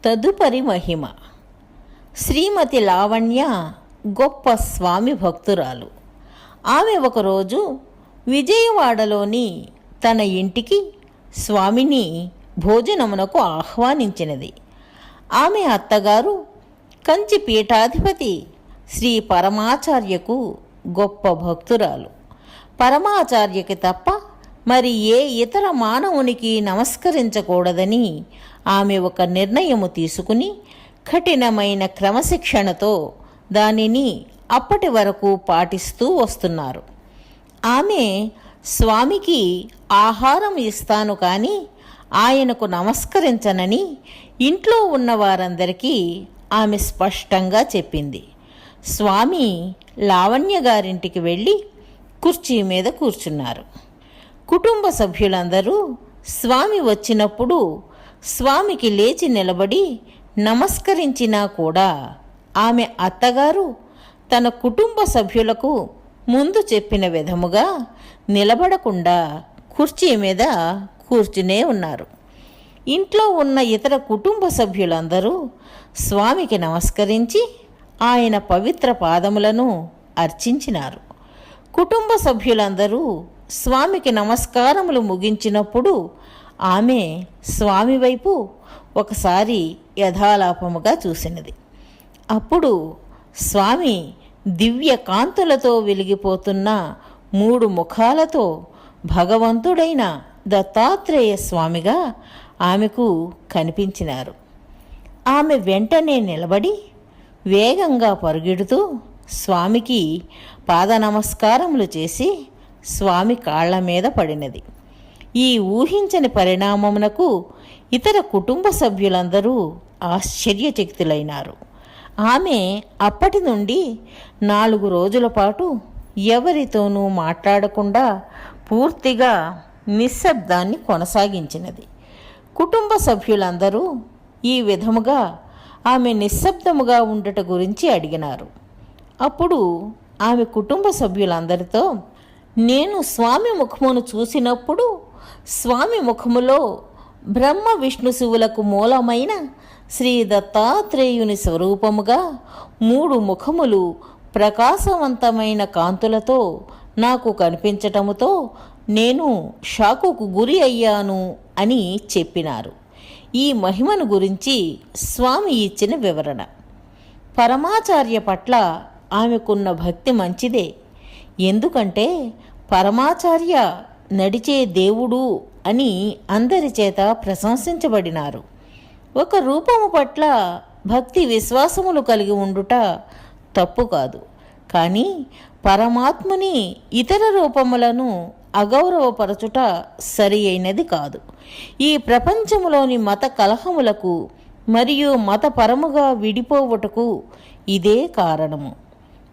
తదుపరి మహిమ. శ్రీమతి లావణ్య గొప్ప స్వామి భక్తురాలు. ఆమె ఒకరోజు విజయవాడలోని తన ఇంటికి స్వామిని భోజనమునకు ఆహ్వానించినది. ఆమె అత్తగారు కంచి పీఠాధిపతి శ్రీ పరమాచార్యకు గొప్ప భక్తురాలు. పరమాచార్యకి తప్ప మరి ఏ ఇతర మానవునికి నమస్కరించకూడదని ఆమె ఒక నిర్ణయము తీసుకుని కఠినమైన క్రమశిక్షణతో దానిని అప్పటి వరకు పాటిస్తూ వస్తున్నారు. ఆమె స్వామికి ఆహారం ఇస్తాను కానీ ఆయనకు నమస్కరించనని ఇంట్లో ఉన్న వారందరికీ ఆమె స్పష్టంగా చెప్పింది. స్వామి లావణ్య గారింటికి వెళ్ళి కుర్చీ మీద కూర్చున్నారు. కుటుంబ సభ్యులందరూ స్వామి వచ్చినప్పుడు స్వామికి లేచి నిలబడి నమస్కరించినా కూడా ఆమె అత్తగారు తన కుటుంబ సభ్యులకు ముందు చెప్పిన విధముగా నిలబడకుండా కుర్చీ మీద కూర్చునే ఉన్నారు. ఇంట్లో ఉన్న ఇతర కుటుంబ సభ్యులందరూ స్వామికి నమస్కరించి ఆయన పవిత్ర పాదములను అర్చించినారు. కుటుంబ సభ్యులందరూ స్వామికి నమస్కారములు ముగించినప్పుడు ఆమె స్వామి వైపు ఒకసారి యథాలాపముగా చూసినది. అప్పుడు స్వామి దివ్య కాంతులతో వెలిగిపోతున్న 3 ముఖాలతో భగవంతుడైన దత్తాత్రేయ స్వామిగా ఆమెకు కనిపించినారు. ఆమె వెంటనే నిలబడి వేగంగా పరుగెడుతూ స్వామికి పాద నమస్కారములు చేసి స్వామి కాళ్ల మీద పడినది. ఈ ఊహించని పరిణామమునకు ఇతర కుటుంబ సభ్యులందరూ ఆశ్చర్యచకితులైనారు. ఆమె అప్పటి నుండి 4 రోజుల పాటు ఎవరితోనూ మాట్లాడకుండా పూర్తిగా నిశ్శబ్దాన్ని కొనసాగించినది. కుటుంబ సభ్యులందరూ ఈ విధముగా ఆమె నిశ్శబ్దముగా ఉండట గురించి అడిగినారు. అప్పుడు ఆమె కుటుంబ సభ్యులందరితో, నేను స్వామి ముఖమును చూసినప్పుడు స్వామి ముఖములో బ్రహ్మ విష్ణు శివులకు మూలమైన శ్రీ దత్తాత్రేయుని స్వరూపముగా 3 ముఖములు ప్రకాశవంతమైన కాంతులతో నాకు కనిపించటముతో నేను షాకుకు గురి అయ్యాను అని చెప్పినారు. ఈ మహిమను గురించి స్వామి ఇచ్చిన వివరణ. పరమాచార్య పట్ల ఆమెకున్న భక్తి మంచిదే. ఎందుకంటే పరమాచార్య నడిచే దేవుడు అని అందరి చేత ప్రశంసించబడినారు. ఒక రూపము పట్ల భక్తి విశ్వాసములు కలిగి ఉండుట తప్పు కాదు. కానీ పరమాత్ముని ఇతర రూపములను అగౌరవపరచుట సరి అయినది కాదు. ఈ ప్రపంచములోని మత కలహములకు మరియు మతపరముగా విడిపోవుటకు ఇదే కారణము.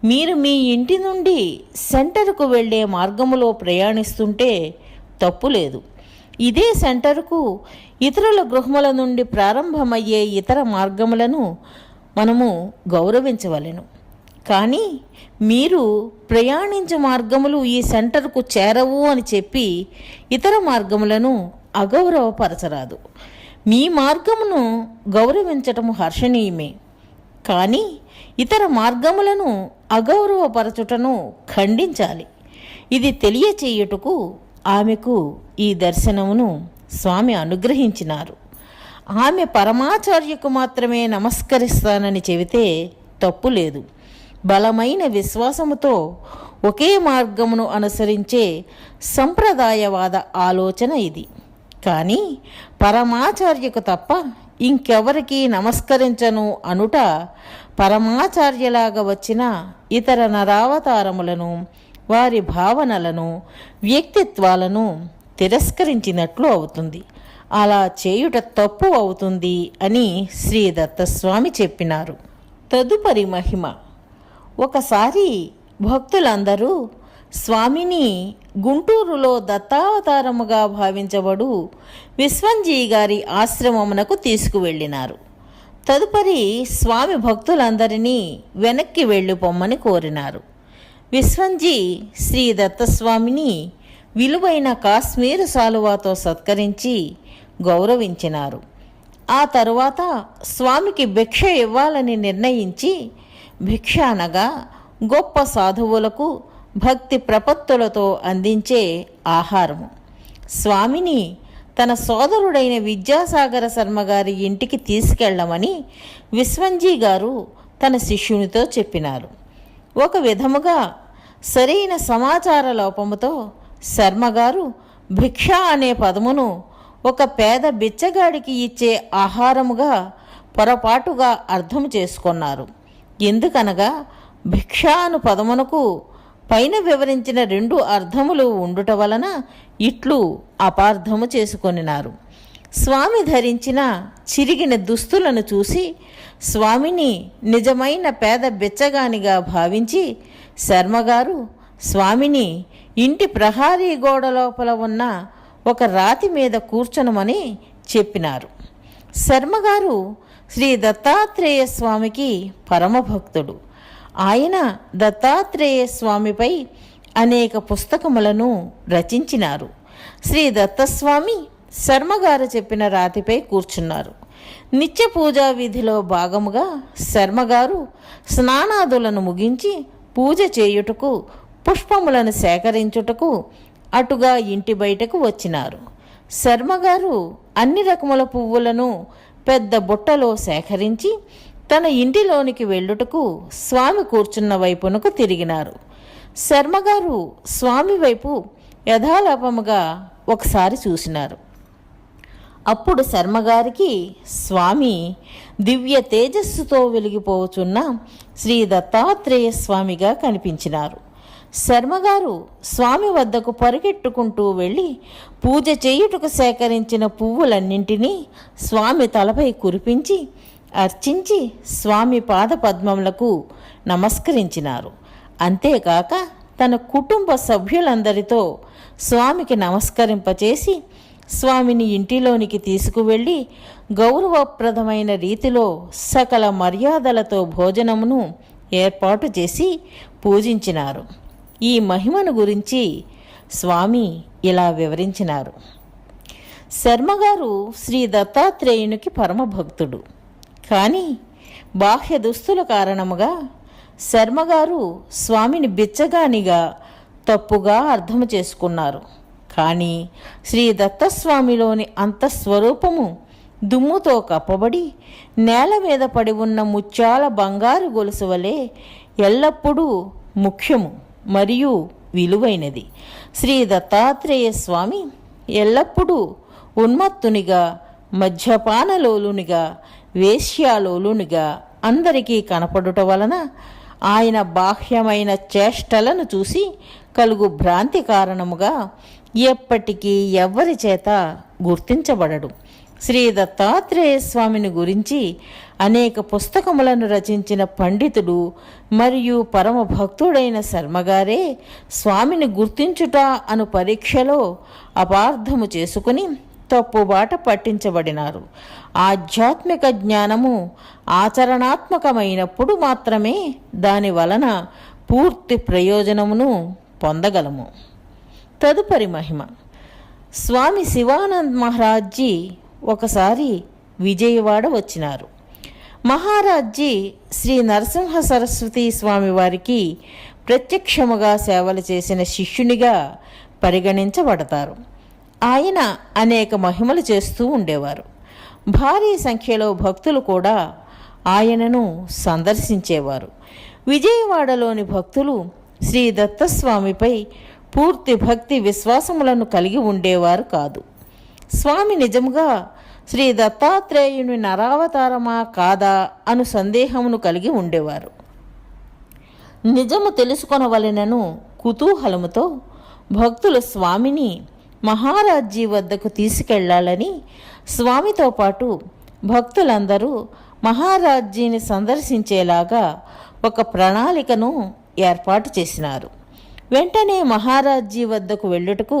మీరు మీ ఇంటి నుండి సెంటర్కు వెళ్ళే మార్గములో ప్రయాణిస్తుంటే తప్పు లేదు. ఇదే సెంటర్కు ఇతరుల గృహముల నుండి ప్రారంభమయ్యే ఇతర మార్గములను మనము గౌరవించవలెను. కానీ మీరు ప్రయాణించే మార్గములు ఈ సెంటర్కు చేరవు అని చెప్పి ఇతర మార్గములను అగౌరవపరచరాదు. మీ మార్గమును గౌరవించటము హర్షణీయమే. కానీ ఇతర మార్గములను అగౌరవపరచుటను ఖండించాలి. ఇది తెలియచేయుటకు ఆమెకు ఈ దర్శనమును స్వామి అనుగ్రహించినారు. ఆమె పరమాచార్యకు మాత్రమే నమస్కరిస్తానని చెబితే తప్పు లేదు. బలమైన విశ్వాసముతో ఒకే మార్గమును అనుసరించే సంప్రదాయవాద ఆలోచన ఇది. కానీ పరమాచార్యకు తప్ప ఇంకెవరికి నమస్కరించను అనుట పరమాచార్యలాగా వచ్చిన ఇతర నరావతారములను, వారి భావనలను, వ్యక్తిత్వాలను తిరస్కరించినట్లు అవుతుంది. అలా చేయుట తప్పు అవుతుంది అని శ్రీ దత్తస్వామి చెప్పినారు. తదుపరి మహిమ. ఒకసారి భక్తులందరూ స్వామిని గుంటూరులో దత్తావతారముగా భావించబడు విశ్వంజీ గారి ఆశ్రమమునకు తీసుకువెళ్ళినారు. తదుపరి స్వామి భక్తులందరినీ వెనక్కి వెళ్ళిపోమ్మని కోరినారు. విశ్వంజీ శ్రీ దత్తస్వామిని విలువైన కాశ్మీరు శాలువాతో సత్కరించి గౌరవించినారు. ఆ తరువాత స్వామికి భిక్ష ఇవ్వాలని నిర్ణయించి, భిక్ష అనగా గొప్ప సాధువులకు భక్తి ప్రపత్తులతో అందించే ఆహారము. స్వామిని తన సోదరుడైన విద్యాసాగర శర్మగారి ఇంటికి తీసుకెళ్లమని విశ్వంజీ గారు తన శిష్యునితో చెప్పినారు. ఒక విధముగా సరైన సమాచార లోపముతో శర్మగారు భిక్ష అనే పదమును ఒక పేద బిచ్చగాడికి ఇచ్చే ఆహారముగా పొరపాటుగా అర్థం చేసుకున్నారు. ఎందుకనగా భిక్ష అను పదమునకు పైన వివరించిన 2 అర్థములు ఉండుట వలన ఇట్లు అపార్థము చేసుకొనినారు. స్వామి ధరించిన చిరిగిన దుస్తులను చూసి స్వామిని నిజమైన పేద బిచ్చగానిగా భావించి శర్మగారు స్వామిని ఇంటి ప్రహారీ గోడ లోపల ఉన్న ఒక రాతి మీద కూర్చొనమని చెప్పినారు. శర్మగారు శ్రీ దత్తాత్రేయ స్వామికి పరమభక్తుడు. ఆయన దత్తాత్రేయ స్వామిపై అనేక పుస్తకములను రచించినారు. శ్రీ దత్తస్వామి శర్మగారు చెప్పిన రాతిపై కూర్చున్నారు. నిత్య పూజా విధిలో భాగముగా శర్మగారు స్నానాదులను ముగించి పూజ చేయుటకు, పుష్పములను సేకరించుటకు అటుగా ఇంటి బయటకు వచ్చినారు. శర్మగారు అన్ని రకముల పువ్వులను పెద్ద బుట్టలో సేకరించి తన ఇంటిలోనికి వెళ్ళుటకు స్వామి కూర్చున్న వైపునకు తిరిగినారు. శర్మగారు స్వామి వైపు యథాలాపముగా ఒకసారి చూసినారు. అప్పుడు శర్మగారికి స్వామి దివ్య తేజస్సుతో వెలిగిపోవచున్న శ్రీ దత్తాత్రేయ స్వామిగా కనిపించినారు. శర్మగారు స్వామి వద్దకు పరిగెట్టుకుంటూ వెళ్ళి పూజ చేయుటకు సేకరించిన పువ్వులన్నింటినీ స్వామి తలపై కురిపించి అర్చించి స్వామి పాదపద్మములకు నమస్కరించినారు. అంతేకాక తన కుటుంబ సభ్యులందరితో స్వామికి నమస్కరింపచేసి స్వామిని ఇంటిలోనికి తీసుకువెళ్ళి గౌరవప్రదమైన రీతిలో సకల మర్యాదలతో భోజనమును ఏర్పాటు చేసి పూజించినారు. ఈ మహిమను గురించి స్వామి ఇలా వివరించినారు. శర్మగారు శ్రీ దత్తాత్రేయునికి పరమభక్తుడు. కానీ బాహ్య దుస్తుల కారణముగా శర్మగారు స్వామిని బిచ్చగానిగా తప్పుగా అర్థం చేసుకున్నారు. కానీ శ్రీ దత్తస్వామిలోని అంతఃస్వరూపము దుమ్ముతో కప్పబడి నేల మీద పడి ఉన్న ముత్యాల బంగారు గొలుసు వలె ఎల్లప్పుడూ ముఖ్యము మరియు విలువైనది. శ్రీ దత్తాత్రేయ స్వామి ఎల్లప్పుడూ ఉన్మత్తునిగా, మద్యపానలోలునిగా, వేశ్యాలోలునిగా అందరికీ కనపడుట వలన ఆయన బాహ్యమైన చేష్టలను చూసి కలుగు భ్రాంతి కారణముగా ఎప్పటికీ ఎవ్వరి చేత గుర్తించబడడు. శ్రీ దత్తాత్రేయ స్వామిని గురించి అనేక పుస్తకములను రచించిన పండితుడు మరియు పరమ భక్తుడైన శర్మగారే స్వామిని గుర్తించుట అను పరీక్షలో అపార్థము చేసుకుని తప్పుబాట పట్టించబడినారు. ఆధ్యాత్మిక జ్ఞానము ఆచరణాత్మకమైనప్పుడు మాత్రమే దాని వలన పూర్తి ప్రయోజనమును పొందగలము. తదుపరి మహిమ. స్వామి శివానంద్ మహారాజ్జీ ఒకసారి విజయవాడ వచ్చినారు. మహారాజ్జీ శ్రీ నరసింహ సరస్వతి స్వామి వారికి ప్రత్యక్షముగా సేవలు చేసిన శిష్యునిగా పరిగణించబడతారు. ఆయన అనేక మహిమలు చేస్తూ ఉండేవారు. భారీ సంఖ్యలో భక్తులు కూడా ఆయనను సందర్శించేవారు. విజయవాడలోని భక్తులు శ్రీ దత్తస్వామిపై పూర్తి భక్తి విశ్వాసములను కలిగి ఉండేవారు కాదు. స్వామి నిజముగా శ్రీ దత్తాత్రేయుని నరావతారమా కాదా అను సందేహమును కలిగి ఉండేవారు. నిజము తెలుసుకొనవలెనను కుతూహలముతో భక్తులు స్వామిని మహారాజ్జీ వద్దకు తీసుకెళ్లాలని స్వామితో పాటు భక్తులందరూ మహారాజ్జీని సందర్శించేలాగా ఒక ప్రణాళికను ఏర్పాటు చేసినారు. వెంటనే మహారాజ్జీ వద్దకు వెళ్ళుటకు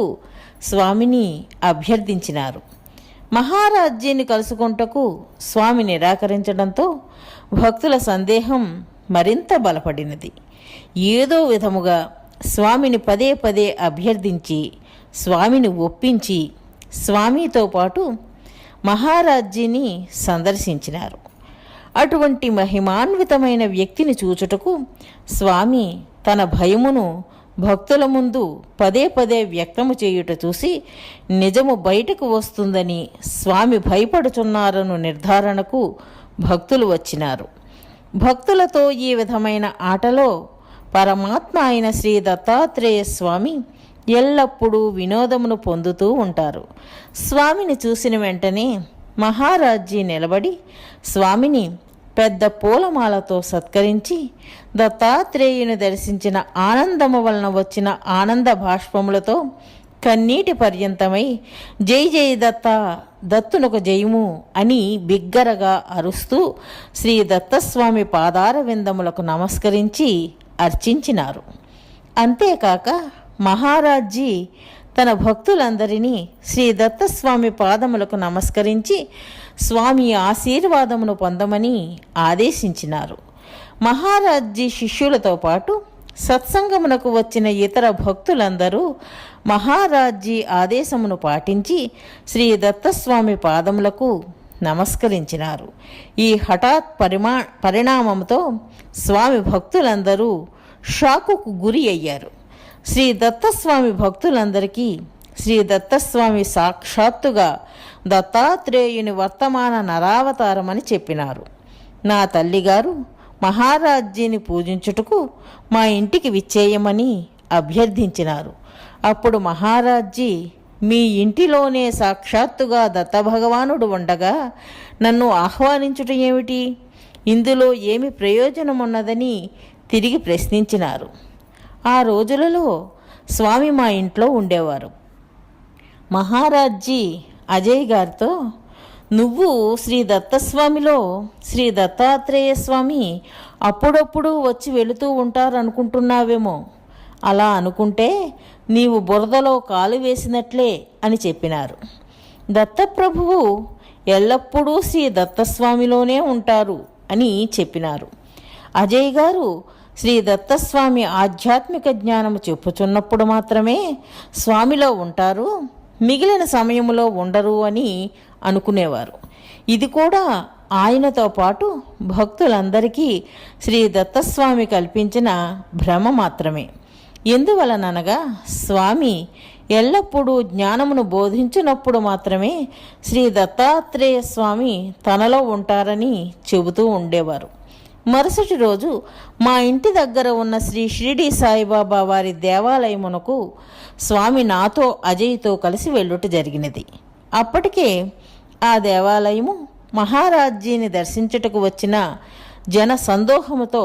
స్వామిని అభ్యర్థించినారు. మహారాజ్జీని కలుసుకొంటకు స్వామి నిరాకరించడంతో భక్తుల సందేహం మరింత బలపడినది. ఏదో విధముగా స్వామిని పదే పదే అభ్యర్థించి స్వామిని ఒప్పించి స్వామితో పాటు మహారాజ్జీని సందర్శించినారు. అటువంటి మహిమాన్వితమైన వ్యక్తిని చూచుటకు స్వామి తన భయమును భక్తుల ముందు పదే పదే వ్యక్తము చేయుట చూసి నిజము బయటకు వస్తుందని స్వామి భయపడుచున్నారను నిర్ధారణకు భక్తులు వచ్చినారు. భక్తులతో ఈ విధమైన ఆటలో పరమాత్మ అయిన శ్రీ దత్తాత్రేయ స్వామి ఎల్లప్పుడూ వినోదమును పొందుతూ ఉంటారు. స్వామిని చూసిన వెంటనే మహారాజ్జీ నిలబడి స్వామిని పెద్ద పూలమాలతో సత్కరించి దత్తాత్రేయుని దర్శించిన ఆనందము వలన వచ్చిన ఆనంద బాష్పములతో కన్నీటి పర్యంతమై జై జై దత్త, దత్తునకు జయము అని బిగ్గరగా అరుస్తూ శ్రీ దత్తస్వామి పాదార విందములకు నమస్కరించి అర్చించినారు. అంతేకాక మహారాజ్జీ తన భక్తులందరినీ శ్రీ దత్తస్వామి పాదములకు నమస్కరించి స్వామి ఆశీర్వాదమును పొందమని ఆదేశించినారు. మహారాజ్జీ శిష్యులతో పాటు సత్సంగమునకు వచ్చిన ఇతర భక్తులందరూ మహారాజ్జీ ఆదేశమును పాటించి శ్రీ దత్తస్వామి పాదములకు నమస్కరించినారు. ఈ హఠాత్ పరిణామంతో స్వామి భక్తులందరూ షాకుకు గురి అయ్యారు. శ్రీ దత్తస్వామి భక్తులందరికీ శ్రీ దత్తస్వామి సాక్షాత్తుగా దత్తాత్రేయుని వర్తమాన నరావతారమని చెప్పినారు. నా తల్లిగారు మహారాజ్జీని పూజించుటకు మా ఇంటికి విచ్చేయమని అభ్యర్థించినారు. అప్పుడు మహారాజ్జీ, మీ ఇంటిలోనే సాక్షాత్తుగా దత్తభగవానుడు ఉండగా నన్ను ఆహ్వానించుట ఏమిటి? ఇందులో ఏమి ప్రయోజనమున్నదని తిరిగి ప్రశ్నించినారు. ఆ రోజులలో స్వామి మా ఇంట్లో ఉండేవారు. మహారాజ్జీ అజయ్ గారితో, నువ్వు శ్రీ దత్తస్వామిలో శ్రీ దత్తాత్రేయ స్వామి అప్పుడప్పుడు వచ్చి వెళుతూ ఉంటారనుకుంటున్నావేమో. అలా అనుకుంటే నీవు బురదలో కాలు వేసినట్లే అని చెప్పినారు. దత్తప్రభువు ఎల్లప్పుడూ శ్రీ దత్తస్వామిలోనే ఉంటారు అని చెప్పినారు. అజయ్ గారు శ్రీ దత్తస్వామి ఆధ్యాత్మిక జ్ఞానము చెప్పుచున్నప్పుడు మాత్రమే స్వామిలో ఉంటారు, మిగిలిన సమయంలో ఉండరు అని అనుకునేవారు. ఇది కూడా ఆయనతో పాటు భక్తులందరికీ శ్రీ దత్తస్వామి కల్పించిన భ్రమ మాత్రమే. ఎందువలననగా స్వామి ఎల్లప్పుడూ జ్ఞానమును బోధించినప్పుడు మాత్రమే శ్రీ దత్తాత్రేయ స్వామి తనలో ఉంటారని చెబుతూ ఉండేవారు. మరుసటి రోజు మా ఇంటి దగ్గర ఉన్న శ్రీ షిరిడి సాయిబాబా వారి దేవాలయమునకు స్వామి నాతో అజయ్తో కలిసి వెళ్ళుట జరిగినది. అప్పటికే ఆ దేవాలయము మహారాజ్జీని దర్శించుటకు వచ్చిన జన సందోహముతో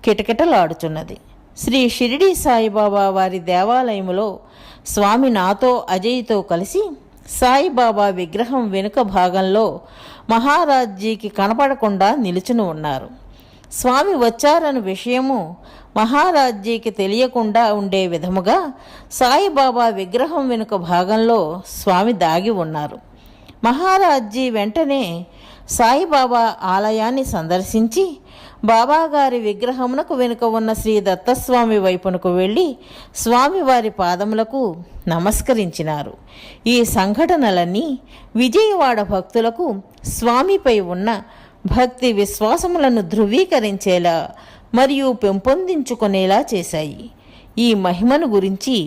కిటకిటలాడుచున్నది. శ్రీ షిరిడి సాయిబాబా వారి దేవాలయములో స్వామి నాతో అజయ్తో కలిసి సాయిబాబా విగ్రహం వెనుక భాగంలో మహారాజ్జీకి కనపడకుండా నిలుచుని ఉన్నారు. స్వామి వచ్చారన్న విషయము మహారాజ్జీకి తెలియకుండా ఉండే విధముగా సాయిబాబా విగ్రహం వెనుక భాగంలో స్వామి దాగి ఉన్నారు. మహారాజ్జీ వెంటనే సాయిబాబా ఆలయాన్ని సందర్శించి బాబాగారి విగ్రహమునకు వెనుక ఉన్న శ్రీ దత్తస్వామి వైపునకు వెళ్ళి స్వామివారి పాదములకు నమస్కరించినారు. ఈ సంఘటనలన్నీ విజయవాడ భక్తులకు స్వామిపై ఉన్న భక్తి విశ్వాసములను ధృవీకరించేలా మరియు పెంపొందించుకునేలా చేశాయి. ఈ మహిమను గురించి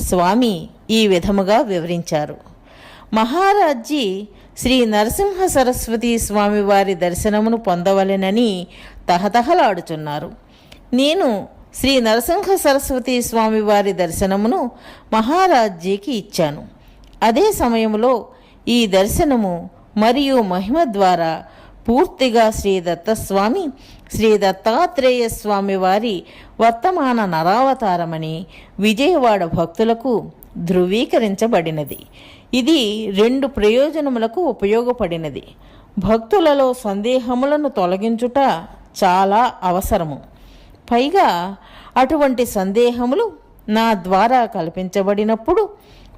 స్వామి ఈ విధముగా వివరించారు. మహారాజ్జీ శ్రీ నరసింహ సరస్వతి స్వామి వారి దర్శనమును పొందవలెనని తహతహలాడుచున్నారు. నేను శ్రీ నరసింహ సరస్వతి స్వామి వారి దర్శనమును మహారాజ్జీకి ఇచ్చాను. అదే సమయంలో ఈ దర్శనము మరియు మహిమ ద్వారా పూర్తిగా శ్రీ దత్తస్వామి శ్రీ దత్తాత్రేయ స్వామి వారి వర్తమాన నరావతారమని విజయవాడ భక్తులకు ధృవీకరించబడినది. ఇది 2 ప్రయోజనములకు ఉపయోగపడినది. భక్తులలో సందేహములను తొలగించుట చాలా అవసరము. పైగా అటువంటి సందేహములు నా ద్వారా కల్పించబడినప్పుడు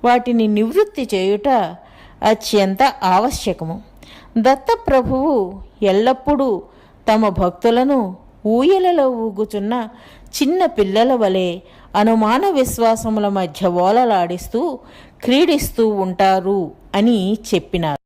వాటిని నివృత్తి చేయుట అత్యంత ఆవశ్యకము. దత్తప్రభువు ఎల్లప్పుడూ తమ భక్తులను ఊయలలో ఊగుచున్న చిన్న పిల్లల వలె అనుమాన విశ్వాసముల మధ్య ఓలలాడిస్తూ క్రీడిస్తూ ఉంటారు అని చెప్పినారు.